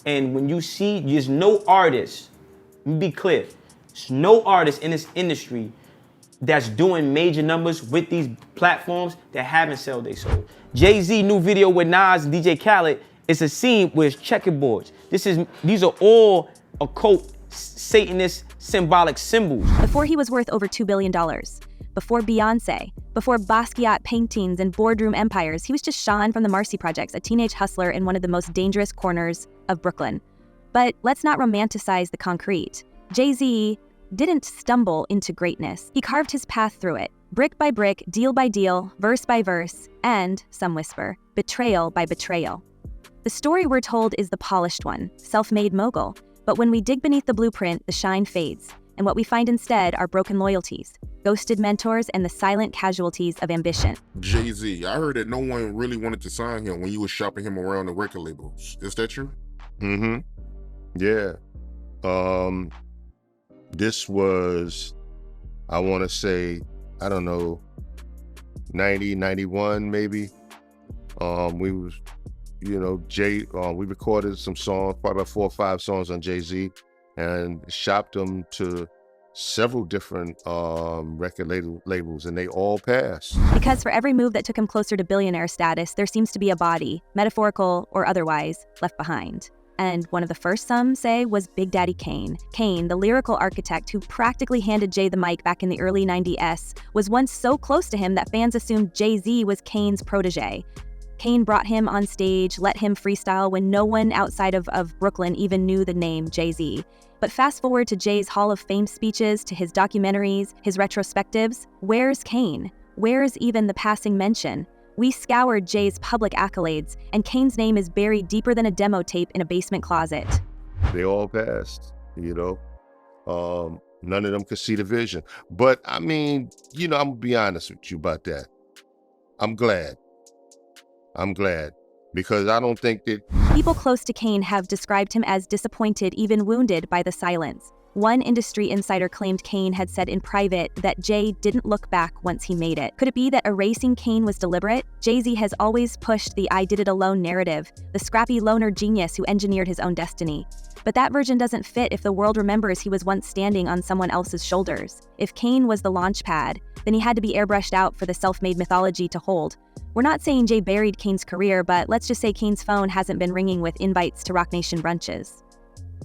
And when you see, there's no artist, let me be clear, there's no artist in this industry that's doing major numbers with these platforms that haven't sold their soul. Jay-Z new video with Nas and DJ Khaled, it's a scene with checkerboards. These are all occult, Satanist, symbolic symbols. Before he was worth over $2 billion, before Beyonce, before Basquiat paintings and boardroom empires, he was just Shawn from the Marcy Projects, a teenage hustler in one of the most dangerous corners of Brooklyn. But let's not romanticize the concrete. Jay-Z didn't stumble into greatness. He carved his path through it, brick by brick, deal by deal, verse by verse, and, some whisper, betrayal by betrayal. The story we're told is the polished one, self-made mogul. But when we dig beneath the blueprint, the shine fades, and what we find instead are broken loyalties, ghosted mentors, and the silent casualties of ambition. Jay-Z, I heard that no one really wanted to sign him when you were shopping him around the record labels. Is that true? Mm-hmm. Yeah. This was, I want to say, I don't know, 90, 91 maybe. We was, you know, we recorded some songs, probably about 4 or 5 songs on Jay-Z, and shopped them to several different record labels, and they all passed. Because for every move that took him closer to billionaire status, there seems to be a body, metaphorical or otherwise, left behind. And one of the first, some say, was Big Daddy Kane. Kane, the lyrical architect who practically handed Jay the mic back in the early 90s, was once so close to him that fans assumed Jay-Z was Kane's protege. Kane brought him on stage, let him freestyle when no one outside of Brooklyn even knew the name Jay-Z. But fast forward to Jay's Hall of Fame speeches, to his documentaries, his retrospectives, where's Kane? Where's even the passing mention? We scoured Jay's public accolades, and Kane's name is buried deeper than a demo tape in a basement closet. They all passed, you know. None of them could see the vision. But I mean, you know, I'm gonna be honest with you about that. I'm glad. Because I don't think that... People close to Kane have described him as disappointed, even wounded by the silence. One industry insider claimed Kane had said in private that Jay didn't look back once he made it. Could it be that erasing Kane was deliberate? Jay-Z has always pushed the I did it alone narrative, the scrappy loner genius who engineered his own destiny. But that version doesn't fit if the world remembers he was once standing on someone else's shoulders. If Kane was the launch pad, then he had to be airbrushed out for the self-made mythology to hold. We're not saying Jay buried Kane's career, but let's just say Kane's phone hasn't been ringing with invites to Roc Nation brunches.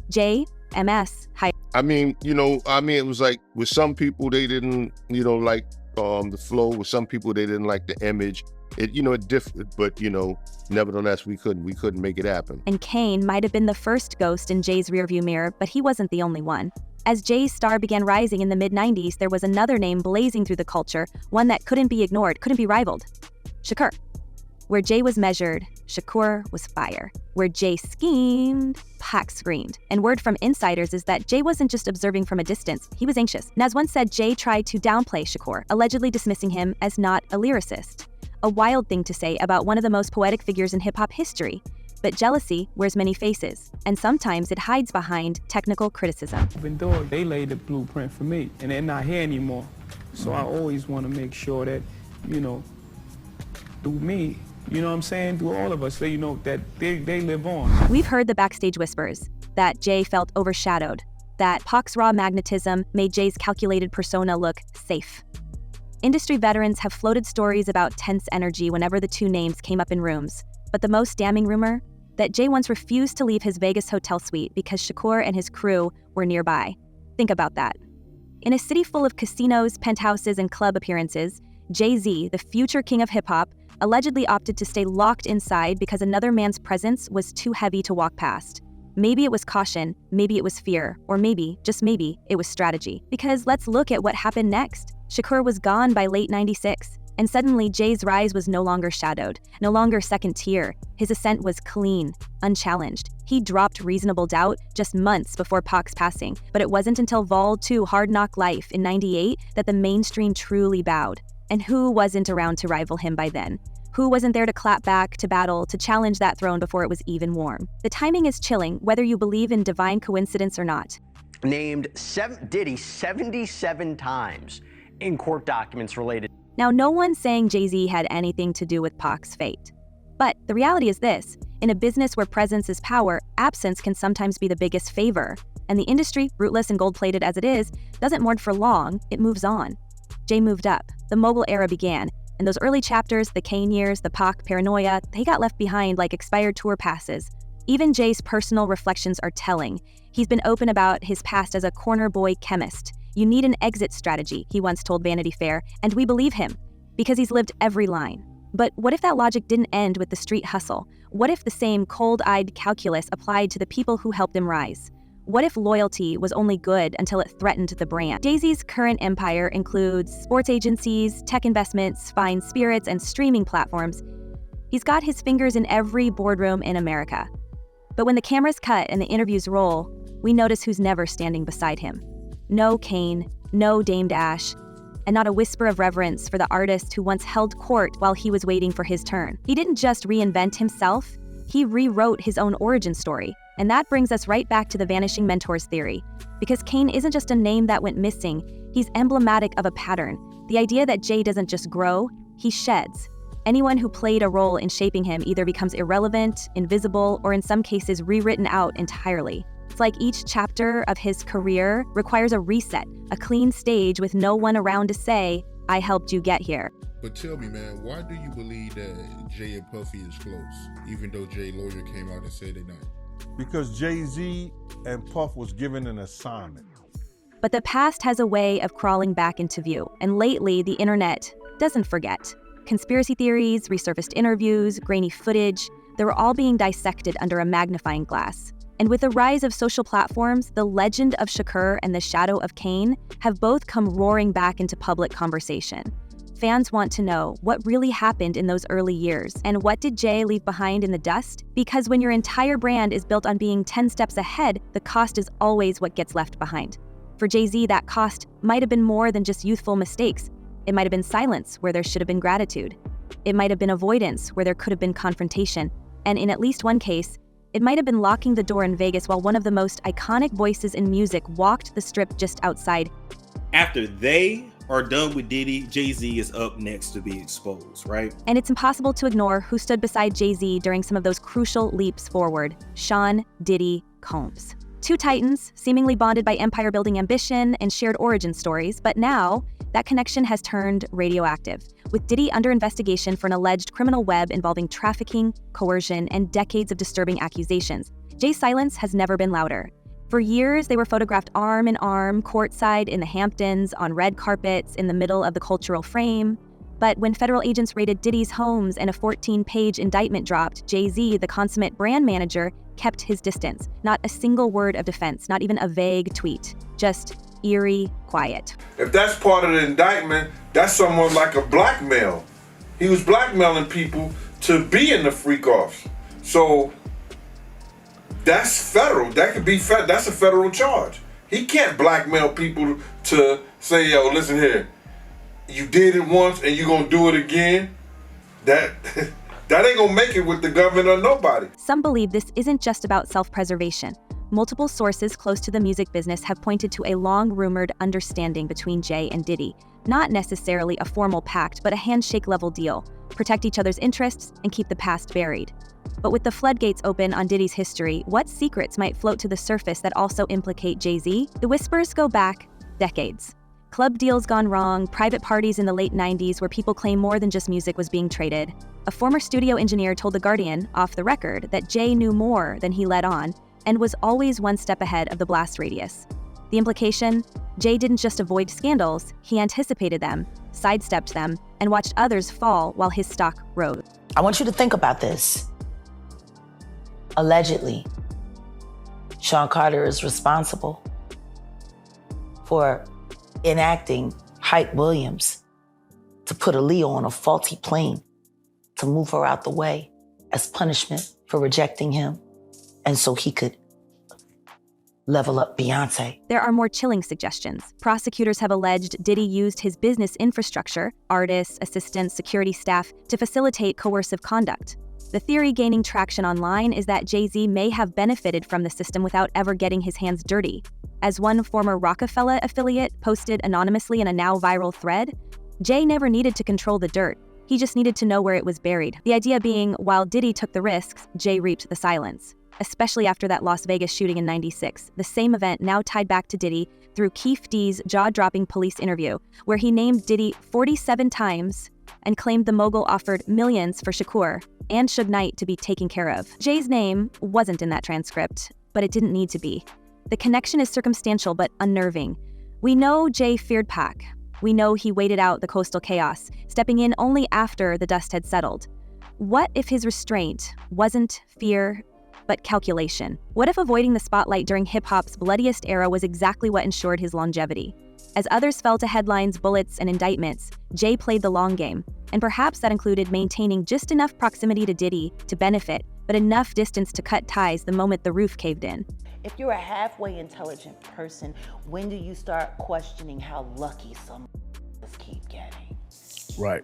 Jay, MS, hi. I mean, you know, it was like with some people they didn't, you know, like the flow. With some people they didn't like the image. It differed, but you know, nevertheless, we couldn't make it happen. And Kane might have been the first ghost in Jay's rearview mirror, but he wasn't the only one. As Jay's star began rising in the mid-90s, there was another name blazing through the culture, one that couldn't be ignored, couldn't be rivaled. Shakur. Where Jay was measured, Shakur was fire. Where Jay schemed, Pac screamed. And word from insiders is that Jay wasn't just observing from a distance, he was anxious. Nas once said Jay tried to downplay Shakur, allegedly dismissing him as not a lyricist. A wild thing to say about one of the most poetic figures in hip-hop history. But jealousy wears many faces, and sometimes it hides behind technical criticism. They laid the blueprint for me, and they're not here anymore. So I always want to make sure that, you know, through me, you know what I'm saying, through all of us, so you know that they live on. We've heard the backstage whispers, that Jay felt overshadowed, that Pac's raw magnetism made Jay's calculated persona look safe. Industry veterans have floated stories about tense energy whenever the two names came up in rooms, but the most damning rumor? That Jay once refused to leave his Vegas hotel suite because Shakur and his crew were nearby. Think about that. In a city full of casinos, penthouses, and club appearances, Jay-Z, the future king of hip-hop, allegedly opted to stay locked inside because another man's presence was too heavy to walk past. Maybe it was caution, maybe it was fear, or maybe, just maybe, it was strategy. Because let's look at what happened next. Shakur was gone by late '96. And suddenly, Jay's rise was no longer shadowed, no longer second tier. His ascent was clean, unchallenged. He dropped Reasonable Doubt just months before Pac's passing, but it wasn't until Vol. 2 Hard Knock Life in '98 that the mainstream truly bowed. And who wasn't around to rival him by then? Who wasn't there to clap back, to battle, to challenge that throne before it was even warm? The timing is chilling, whether you believe in divine coincidence or not. Named Diddy 77 times in court documents related. Now, no one's saying Jay-Z had anything to do with Pac's fate. But the reality is this: in a business where presence is power, absence can sometimes be the biggest favor. And the industry, rootless and gold-plated as it is, doesn't mourn for long, it moves on. Jay moved up. The mogul era began. And those early chapters, the Kane years, the Pac paranoia, they got left behind like expired tour passes. Even Jay's personal reflections are telling. He's been open about his past as a corner boy chemist. "You need an exit strategy," he once told Vanity Fair, and we believe him, because he's lived every line. But what if that logic didn't end with the street hustle? What if the same cold-eyed calculus applied to the people who helped him rise? What if loyalty was only good until it threatened the brand? Jay-Z's current empire includes sports agencies, tech investments, fine spirits, and streaming platforms. He's got his fingers in every boardroom in America. But when the cameras cut and the interviews roll, we notice who's never standing beside him. No Kane, no Dame Dash, and not a whisper of reverence for the artist who once held court while he was waiting for his turn. He didn't just reinvent himself, he rewrote his own origin story. And that brings us right back to the vanishing mentors theory. Because Kane isn't just a name that went missing, he's emblematic of a pattern. The idea that Jay doesn't just grow, he sheds. Anyone who played a role in shaping him either becomes irrelevant, invisible, or in some cases rewritten out entirely. It's like each chapter of his career requires a reset, a clean stage with no one around to say, "I helped you get here." But tell me, man, why do you believe that Jay and Puffy is close, even though Jay's lawyer came out and said they're not? Because Jay-Z and Puff was given an assignment. But the past has a way of crawling back into view, and lately the internet doesn't forget. Conspiracy theories, resurfaced interviews, grainy footage, they were all being dissected under a magnifying glass. And with the rise of social platforms, the legend of Shakur and the shadow of Kane have both come roaring back into public conversation. Fans want to know what really happened in those early years, and what did Jay leave behind in the dust? Because when your entire brand is built on being 10 steps ahead, the cost is always what gets left behind. For Jay-Z, that cost might have been more than just youthful mistakes. It might have been silence where there should have been gratitude. It might have been avoidance where there could have been confrontation. And in at least one case, it might have been locking the door in Vegas while one of the most iconic voices in music walked the strip just outside. After they are done with Diddy, Jay-Z is up next to be exposed, right? And it's impossible to ignore who stood beside Jay-Z during some of those crucial leaps forward: Shawn, Diddy, Combs. Two titans, seemingly bonded by empire-building ambition and shared origin stories, but now that connection has turned radioactive, with Diddy under investigation for an alleged criminal web involving trafficking, coercion, and decades of disturbing accusations. Jay's silence has never been louder. For years, they were photographed arm in arm, courtside in the Hamptons, on red carpets, in the middle of the cultural frame. But when federal agents raided Diddy's homes and a 14-page indictment dropped, Jay-Z, the consummate brand manager, kept his distance. Not a single word of defense, not even a vague tweet. Just eerie quiet. If that's part of the indictment, that's somewhat like a blackmail. He was blackmailing people to be in the freak-offs. So that's federal. That could be that's a federal charge. He can't blackmail people to say, "Yo, listen here, you did it once and you're gonna do it again." That ain't gonna make it with the government or nobody. Some believe this isn't just about self-preservation. Multiple sources close to the music business have pointed to a long-rumored understanding between Jay and Diddy. Not necessarily a formal pact, but a handshake-level deal. Protect each other's interests and keep the past buried. But with the floodgates open on Diddy's history, what secrets might float to the surface that also implicate Jay-Z? The whispers go back decades. Club deals gone wrong, private parties in the late 90s where people claim more than just music was being traded. A former studio engineer told The Guardian, off the record, that Jay knew more than he let on and was always one step ahead of the blast radius. The implication? Jay didn't just avoid scandals, he anticipated them, sidestepped them, and watched others fall while his stock rose. I want you to think about this. Allegedly, Shawn Carter is responsible for enacting Hype Williams to put Aaliyah on a faulty plane to move her out the way as punishment for rejecting him, and so he could level up Beyonce. There are more chilling suggestions. Prosecutors have alleged Diddy used his business infrastructure, artists, assistants, security staff, to facilitate coercive conduct. The theory gaining traction online is that Jay-Z may have benefited from the system without ever getting his hands dirty. As one former Rockefeller affiliate posted anonymously in a now viral thread, Jay never needed to control the dirt. He just needed to know where it was buried. The idea being, while Diddy took the risks, Jay reaped the silence. Especially after that Las Vegas shooting in '96, the same event now tied back to Diddy through Keefe D's jaw-dropping police interview, where he named Diddy 47 times and claimed the mogul offered millions for Shakur and Suge Knight to be taken care of. Jay's name wasn't in that transcript, but it didn't need to be. The connection is circumstantial but unnerving. We know Jay feared Pac. We know he waited out the coastal chaos, stepping in only after the dust had settled. What if his restraint wasn't fear, but calculation? What if avoiding the spotlight during hip-hop's bloodiest era was exactly what ensured his longevity? As others fell to headlines, bullets, and indictments, Jay played the long game, and perhaps that included maintaining just enough proximity to Diddy to benefit, but enough distance to cut ties the moment the roof caved in. If you're a halfway intelligent person, when do you start questioning how lucky some keep getting? Right.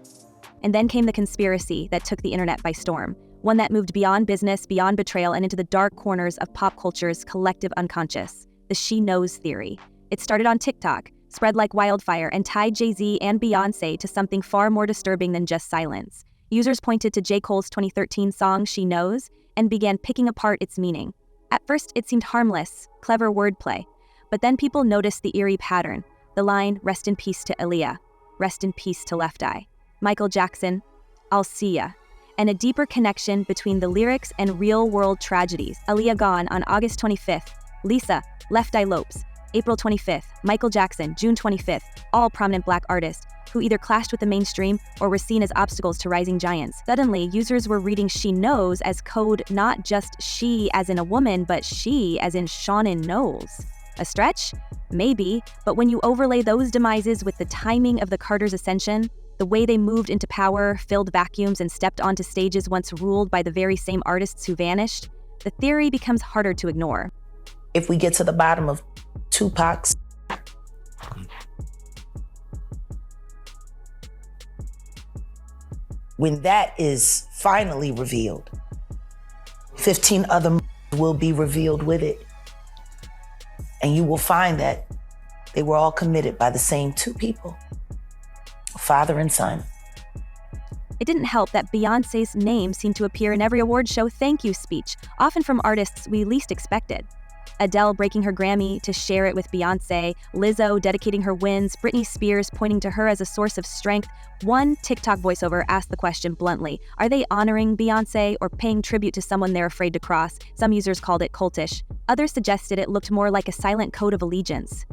And then came the conspiracy that took the internet by storm. One that moved beyond business, beyond betrayal, and into the dark corners of pop culture's collective unconscious, the she knows theory. It started on TikTok, spread like wildfire, and tied Jay-Z and Beyoncé to something far more disturbing than just silence. Users pointed to J. Cole's 2013 song, She Knows, and began picking apart its meaning. At first, it seemed harmless, clever wordplay. But then people noticed the eerie pattern. The line, "Rest in peace to Aaliyah," "Rest in peace to Left Eye," Michael Jackson, "I'll see ya," and a deeper connection between the lyrics and real-world tragedies. Aaliyah gone on August 25th, Lisa, Left Eye Lopes, April 25th, Michael Jackson, June 25th, all prominent Black artists who either clashed with the mainstream or were seen as obstacles to rising giants. Suddenly, users were reading She Knows as code, not just she as in a woman, but she as in Shawn and Knowles. A stretch? Maybe, but when you overlay those demises with the timing of the Carters' ascension, the way they moved into power, filled vacuums, and stepped onto stages once ruled by the very same artists who vanished, the theory becomes harder to ignore. If we get to the bottom of Tupac's, when that is finally revealed, 15 other will be revealed with it. And you will find that they were all committed by the same two people, father and son. It didn't help that Beyoncé's name seemed to appear in every award show thank you speech, often from artists we least expected. Adele breaking her Grammy to share it with Beyoncé, Lizzo dedicating her wins, Britney Spears pointing to her as a source of strength. One TikTok voiceover asked the question bluntly, are they honoring Beyoncé or paying tribute to someone they're afraid to cross? Some users called it cultish. Others suggested it looked more like a silent code of allegiance.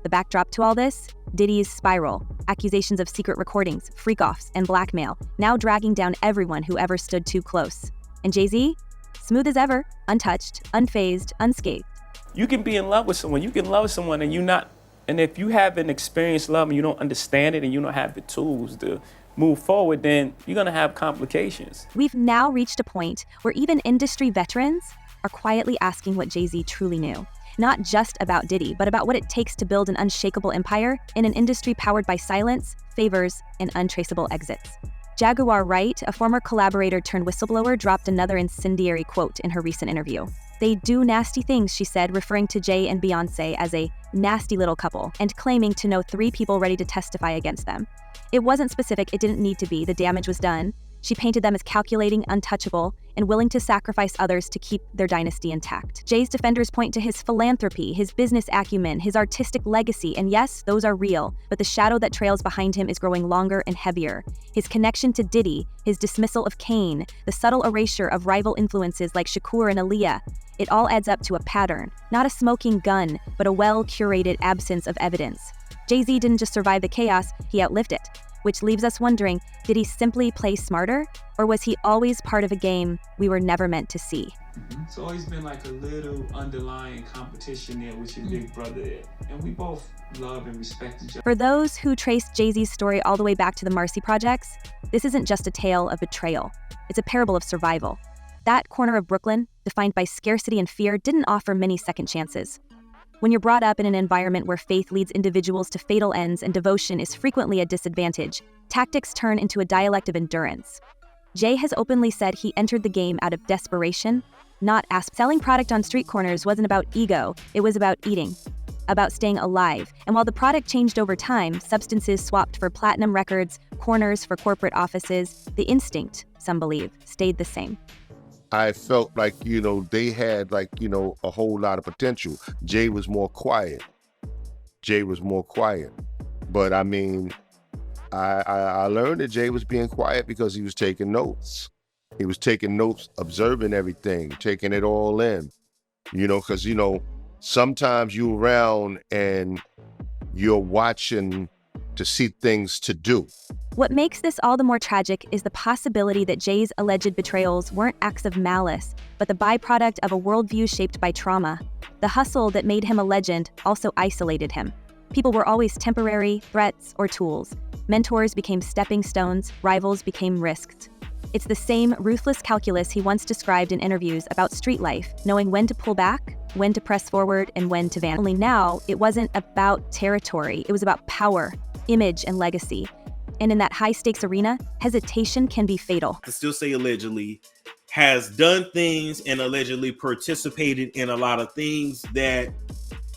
The backdrop to all this? Diddy's spiral, accusations of secret recordings, freak-offs, and blackmail, now dragging down everyone who ever stood too close. And Jay-Z? Smooth as ever, untouched, unfazed, unscathed. You can be in love with someone. You can love someone and if you haven't experienced love and you don't understand it and you don't have the tools to move forward, then you're gonna have complications. We've now reached a point where even industry veterans are quietly asking what Jay-Z truly knew. Not just about Diddy, but about what it takes to build an unshakable empire in an industry powered by silence, favors, and untraceable exits. Jaguar Wright, a former collaborator turned whistleblower, dropped another incendiary quote in her recent interview. They do nasty things, she said, referring to Jay and Beyoncé as a nasty little couple, and claiming to know 3 people ready to testify against them. It wasn't specific, it didn't need to be, the damage was done. She painted them as calculating, untouchable, and willing to sacrifice others to keep their dynasty intact. Jay's defenders point to his philanthropy, his business acumen, his artistic legacy, and yes, those are real, but the shadow that trails behind him is growing longer and heavier. His connection to Diddy, his dismissal of Kane, the subtle erasure of rival influences like Shakur and Aaliyah, it all adds up to a pattern, not a smoking gun, but a well-curated absence of evidence. Jay-Z didn't just survive the chaos, he outlived it. Which leaves us wondering, did he simply play smarter? Or was he always part of a game we were never meant to see? It's always been like a little underlying competition there with your big brother. And we both love and respect each other. For those who traced Jay-Z's story all the way back to the Marcy Projects, this isn't just a tale of betrayal. It's a parable of survival. That corner of Brooklyn, defined by scarcity and fear, didn't offer many second chances. When you're brought up in an environment where faith leads individuals to fatal ends and devotion is frequently a disadvantage, tactics turn into a dialect of endurance. Jay has openly said he entered the game out of desperation, not selling product on street corners wasn't about ego, it was about eating. about staying alive. And while the product changed over time, substances swapped for platinum records, corners for corporate offices, the instinct, some believe, stayed the same. I felt like, they had like, a whole lot of potential. Jay was more quiet. But I mean, I learned that Jay was being quiet because he was taking notes. He was taking notes, observing everything, taking it all in, because, sometimes you're around and you're watching to see things to do. What makes this all the more tragic is the possibility that Jay's alleged betrayals weren't acts of malice, but the byproduct of a worldview shaped by trauma. The hustle that made him a legend also isolated him. People were always temporary, threats, or tools. Mentors became stepping stones, rivals became risks. It's the same ruthless calculus he once described in interviews about street life, knowing when to pull back, when to press forward, and when to vanish. Only now, it wasn't about territory, it was about power, image, and legacy. And in that high-stakes arena, hesitation can be fatal. To still say allegedly, has done things and allegedly participated in a lot of things that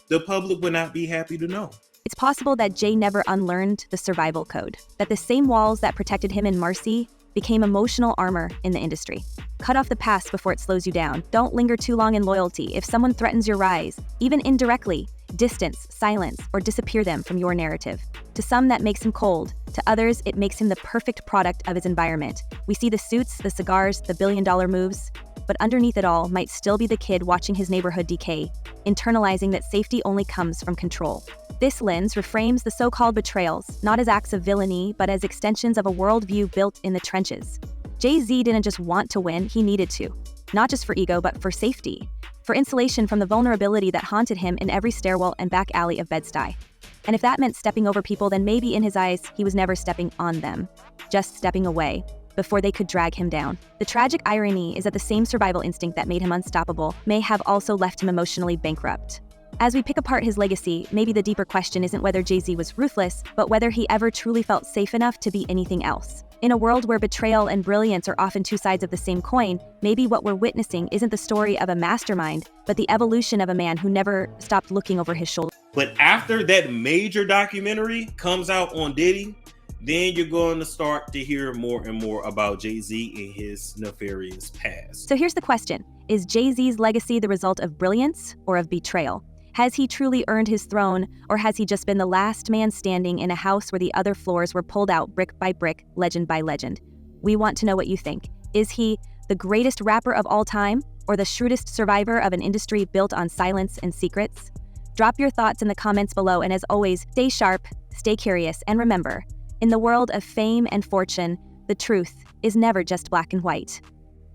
the public would not be happy to know. It's possible that Jay never unlearned the survival code, that the same walls that protected him and Marcy became emotional armor in the industry. Cut off the past before it slows you down. Don't linger too long in loyalty. If someone threatens your rise, even indirectly, distance, silence, or disappear them from your narrative. To some, that makes him cold. To others, it makes him the perfect product of his environment. We see the suits, the cigars, the billion-dollar moves, but underneath it all might still be the kid watching his neighborhood decay, internalizing that safety only comes from control. This lens reframes the so-called betrayals, not as acts of villainy, but as extensions of a worldview built in the trenches. Jay-Z didn't just want to win, he needed to. Not just for ego, but for safety. For insulation from the vulnerability that haunted him in every stairwell and back alley of Bed-Stuy. And if that meant stepping over people, then maybe in his eyes, he was never stepping on them, just stepping away, before they could drag him down. The tragic irony is that the same survival instinct that made him unstoppable may have also left him emotionally bankrupt. As we pick apart his legacy, maybe the deeper question isn't whether Jay-Z was ruthless, but whether he ever truly felt safe enough to be anything else. In a world where betrayal and brilliance are often two sides of the same coin, maybe what we're witnessing isn't the story of a mastermind, but the evolution of a man who never stopped looking over his shoulder. But after that major documentary comes out on Diddy, then you're going to start to hear more and more about Jay-Z and his nefarious past. So here's the question. Is Jay-Z's legacy the result of brilliance or of betrayal? Has he truly earned his throne, or has he just been the last man standing in a house where the other floors were pulled out brick by brick, legend by legend? We want to know what you think. Is he the greatest rapper of all time, or the shrewdest survivor of an industry built on silence and secrets? Drop your thoughts in the comments below, and as always, stay sharp, stay curious, and remember, in the world of fame and fortune, the truth is never just black and white.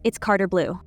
It's Carter Blue.